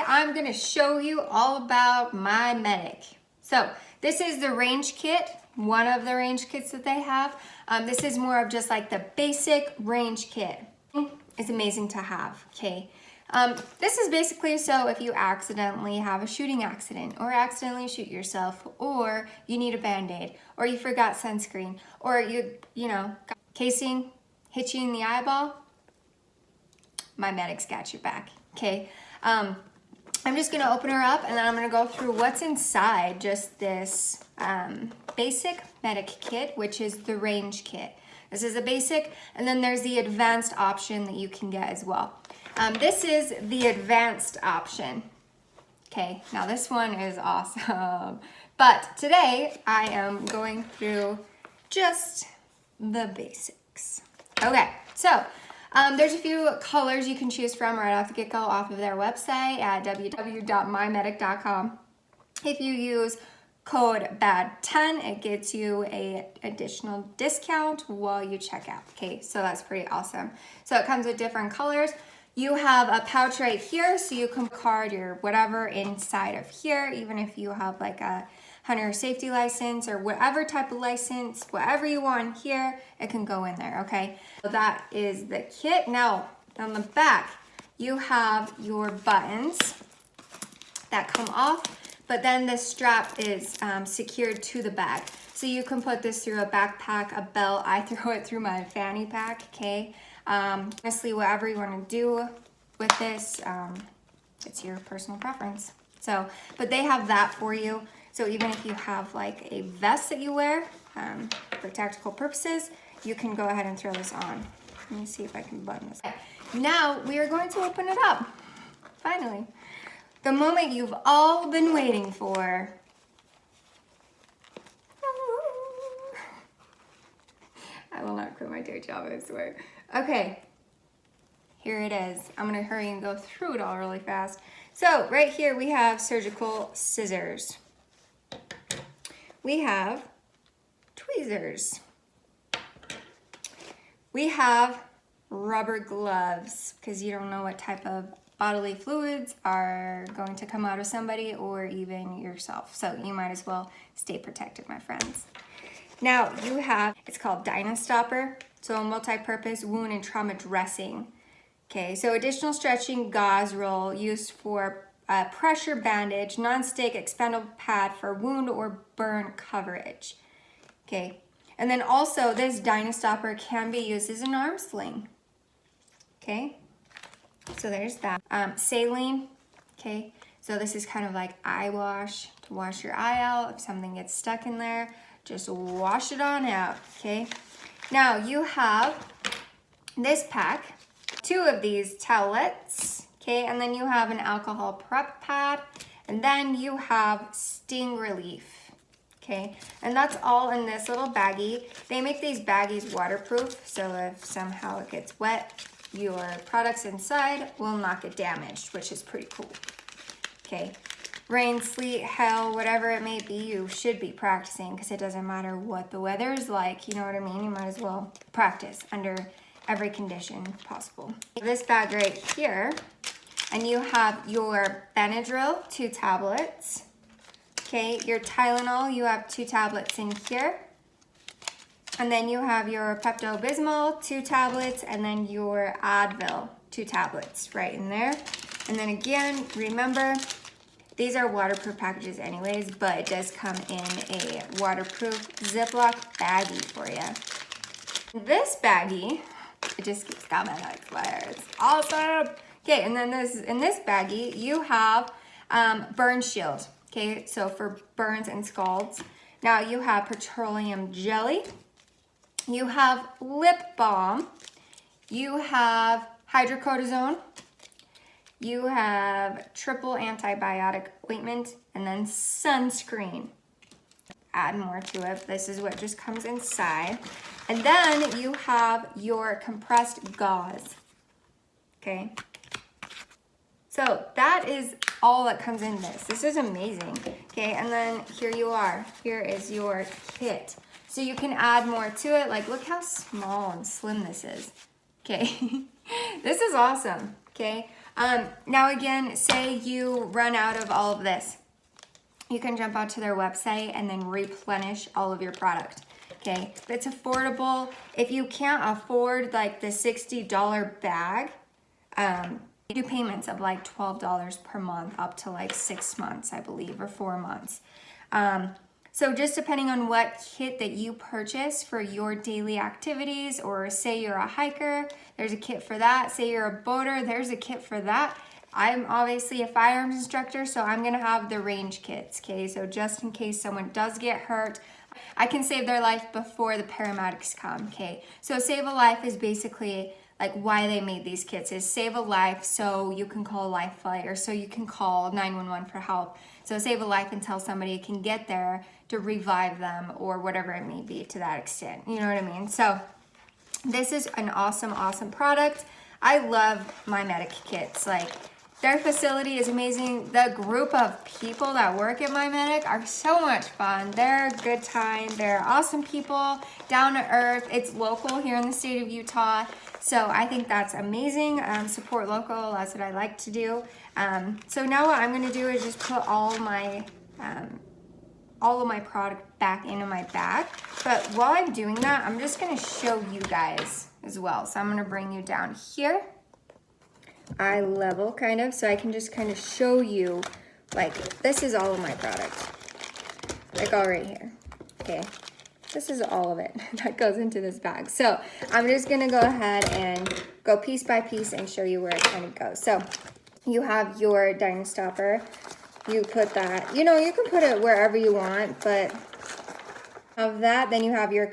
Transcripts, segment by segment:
I'm gonna show you all about MyMedic. So this is the range kit, one of the range kits that they have. This is more of just like the basic range kit. It's amazing to have, okay? This is basically so if you accidentally have a shooting accident or accidentally shoot yourself, or you need a Band-Aid, or you forgot sunscreen, or you know, casing hit you in the eyeball, MyMedic's got your back, okay? I'm just gonna open her up and then I'm gonna go through what's inside just this basic medic kit, which is the range kit. This is a basic, and then there's the advanced option that you can get as well. This is the advanced option. Okay, now this one is awesome. But today I am going through just the basics. Okay, so there's a few colors you can choose from right off the get-go off of their website at www.mymedic.com. If you use code BAD10, it gets you an additional discount while you check out. Okay, so that's pretty awesome. So it comes with different colors. You have a pouch right here, so you can card your whatever inside of here, even if you have like a hunter safety license or whatever type of license, whatever you want here, it can go in there, okay? So that is the kit. Now, on the back, you have your buttons that come off, but then the strap is secured to the bag. So you can put this through a backpack, a belt. I throw it through my fanny pack, okay? Honestly, whatever you want to do with this, it's your personal preference. So, but they have that for you. So even if you have like a vest that you wear for tactical purposes, you can go ahead and throw this on. Let me see if I can button this. Now we are going to open it up. Finally, the moment you've all been waiting for. I will not quit my day job, I swear. Okay, here it is. I'm gonna hurry and go through it all really fast. So right here we have surgical scissors. We have tweezers. We have rubber gloves, because you don't know what type of bodily fluids are going to come out of somebody or even yourself. So you might as well stay protected, my friends. Now you have, it's called Dynastopper, so a multi-purpose wound and trauma dressing. Okay, so additional stretching gauze roll used for pressure bandage, non-stick expandable pad for wound or burn coverage. Okay, and then also this Dynastopper can be used as an arm sling. Okay, so there's that. Saline, okay, so this is kind of like eye wash to wash your eye out. If something gets stuck in there, just wash it on out, okay? Now you have this pack, 2 of these towelettes, okay? And then you have an alcohol prep pad, and then you have sting relief, okay? And that's all in this little baggie. They make these baggies waterproof, so if somehow it gets wet, your products inside will not get damaged, which is pretty cool, okay? Rain, sleet, hail, whatever it may be, you should be practicing, because it doesn't matter what the weather is like, you know what I mean? You might as well practice under every condition possible. This bag right here, and you have your Benadryl, 2 tablets, okay? Your Tylenol, you have 2 tablets in here. And then you have your Pepto-Bismol, 2 tablets, and then your Advil, 2 tablets right in there. And then again, remember, these are waterproof packages anyways, but it does come in a waterproof Ziploc baggie for you. This baggie, it just keeps coming, I swear, it's awesome. Okay, and then in this baggie, you have burn shield, okay, so for burns and scalds. Now you have petroleum jelly, you have lip balm, you have hydrocortisone, you have triple antibiotic ointment, and then sunscreen. Add more to it. This is what just comes inside. And then you have your compressed gauze, okay? So that is all that comes in this. This is amazing, okay? And then here you are. Here is your kit. So you can add more to it. Like, look how small and slim this is, okay? This is awesome, okay? Now again, say you run out of all of this. You can jump onto their website and then replenish all of your product. Okay, it's affordable. If you can't afford like the $60 bag, you do payments of like $12 per month up to like 6 months, I believe, or 4 months. So just depending on what kit that you purchase for your daily activities, or say you're a hiker, there's a kit for that. Say you're a boater, there's a kit for that. I'm obviously a firearms instructor, so I'm gonna have the range kits, okay? So just in case someone does get hurt, I can save their life before the paramedics come, okay? So save a life is basically like why they made these kits, is save a life so you can call life flight, or so you can call 911 for help. So save a life until somebody can get there to revive them, or whatever it may be to that extent. You know what I mean? So this is an awesome, awesome product. I love MyMedic Kits. Like, their facility is amazing. The group of people that work at MyMedic are so much fun. They're a good time. They're awesome people, down to earth. It's local here in the state of Utah. So I think that's amazing. Support local, that's what I like to do. So now what I'm gonna do is just put all of my product back into my bag. But while I'm doing that, I'm just gonna show you guys as well. So I'm gonna bring you down here. Eye level kind of, so I can just kind of show you, like, this is all of my product, like all right here, okay? This is all of it that goes into this bag. So I'm just gonna go ahead and go piece by piece and show you where it kind of goes. So you have your dining stopper, you put that, you know, you can put it wherever you want, but of that, then you have your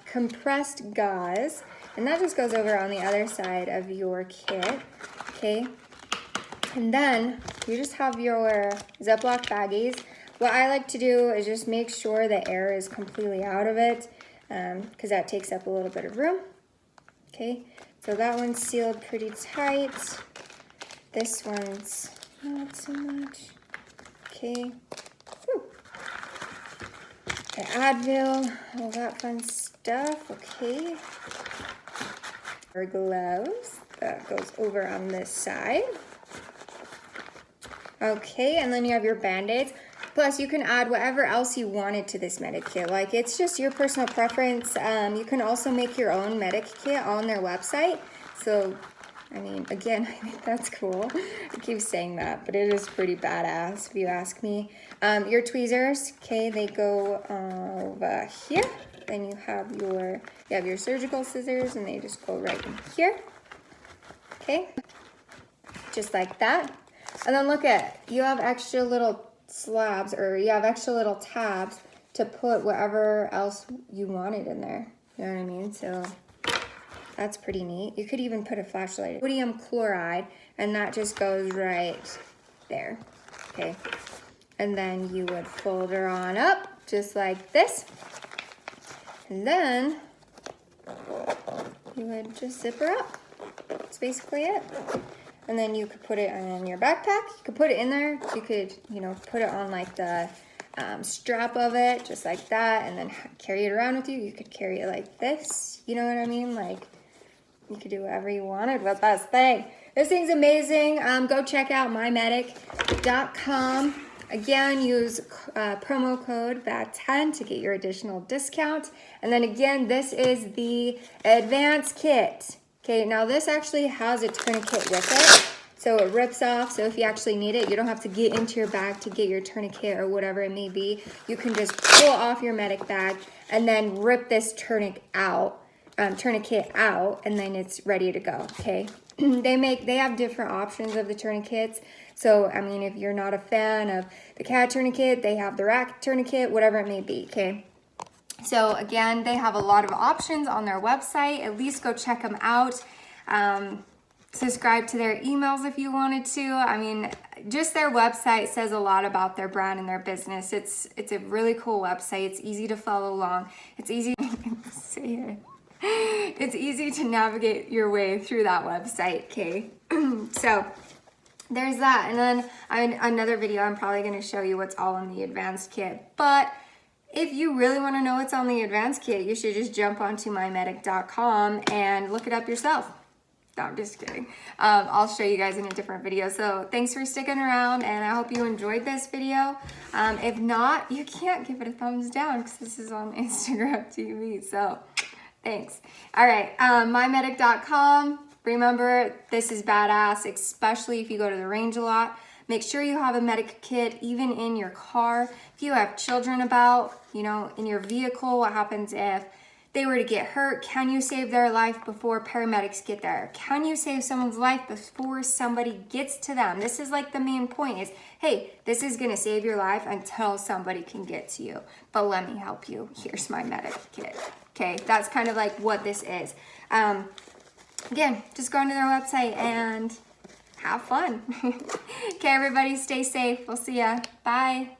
compressed gauze, and that just goes over on the other side of your kit, okay? And then you just have your Ziploc baggies. What I like to do is just make sure the air is completely out of it, because that takes up a little bit of room, okay? So that one's sealed pretty tight. This one's not so much, okay? Whew. The Advil, all that fun stuff, okay? Our gloves, that goes over on this side. Okay, and then you have your Band-Aids. Plus, you can add whatever else you wanted to this medic kit. Like, it's just your personal preference. You can also make your own medic kit on their website. So, I mean, again, I think that's cool. I keep saying that, but it is pretty badass if you ask me. Your tweezers, okay, they go over here. Then you have your surgical scissors, and they just go right in here. Okay, just like that. And then look at, you have extra little slabs, or you have extra little tabs to put whatever else you wanted in there. You know what I mean? So that's pretty neat. You could even put a flashlight. Sodium chloride, and that just goes right there. Okay, and then you would fold her on up just like this. And then you would just zip her up. That's basically it. And then you could put it in your backpack. You could put it in there. You could, you know, put it on like the strap of it, just like that, and then carry it around with you. You could carry it like this. You know what I mean? Like, you could do whatever you wanted with this thing. This thing's amazing. Go check out mymedic.com. Again, use promo code BAD10 to get your additional discount. And then again, this is the advanced kit. Okay, now this actually has a tourniquet with it, so it rips off. So if you actually need it, you don't have to get into your bag to get your tourniquet or whatever it may be. You can just pull off your medic bag and then rip this tourniquet out, and then it's ready to go, okay? They have different options of the tourniquets. So, I mean, if you're not a fan of the cat tourniquet, they have the rack tourniquet, whatever it may be, okay? So, again, they have a lot of options on their website. At least go check them out. Subscribe to their emails if you wanted to. I mean, just their website says a lot about their brand and their business. It's a really cool website. It's easy to follow along. It's easy it's easy to navigate your way through that website, okay? So there's that. And then another video, I'm probably going to show you what's all in the advanced kit. But if you really want to know what's on the advanced kit, you should just jump onto mymedic.com and look it up yourself. No, I'm just kidding. I'll show you guys in a different video. So thanks for sticking around, and I hope you enjoyed this video. If not, you can't give it a thumbs down because this is on Instagram TV. So thanks. All right, mymedic.com. Remember, this is badass, especially if you go to the range a lot. Make sure you have a medic kit, even in your car. If you have children about, you know, in your vehicle, what happens if they were to get hurt? Can you save their life before paramedics get there? Can you save someone's life before somebody gets to them? This is like the main point is, hey, this is gonna save your life until somebody can get to you. But let me help you. Here's my medic kit. Okay, that's kind of like what this is. Again, just go onto their website and have fun. Okay, everybody, stay safe. We'll see ya. Bye.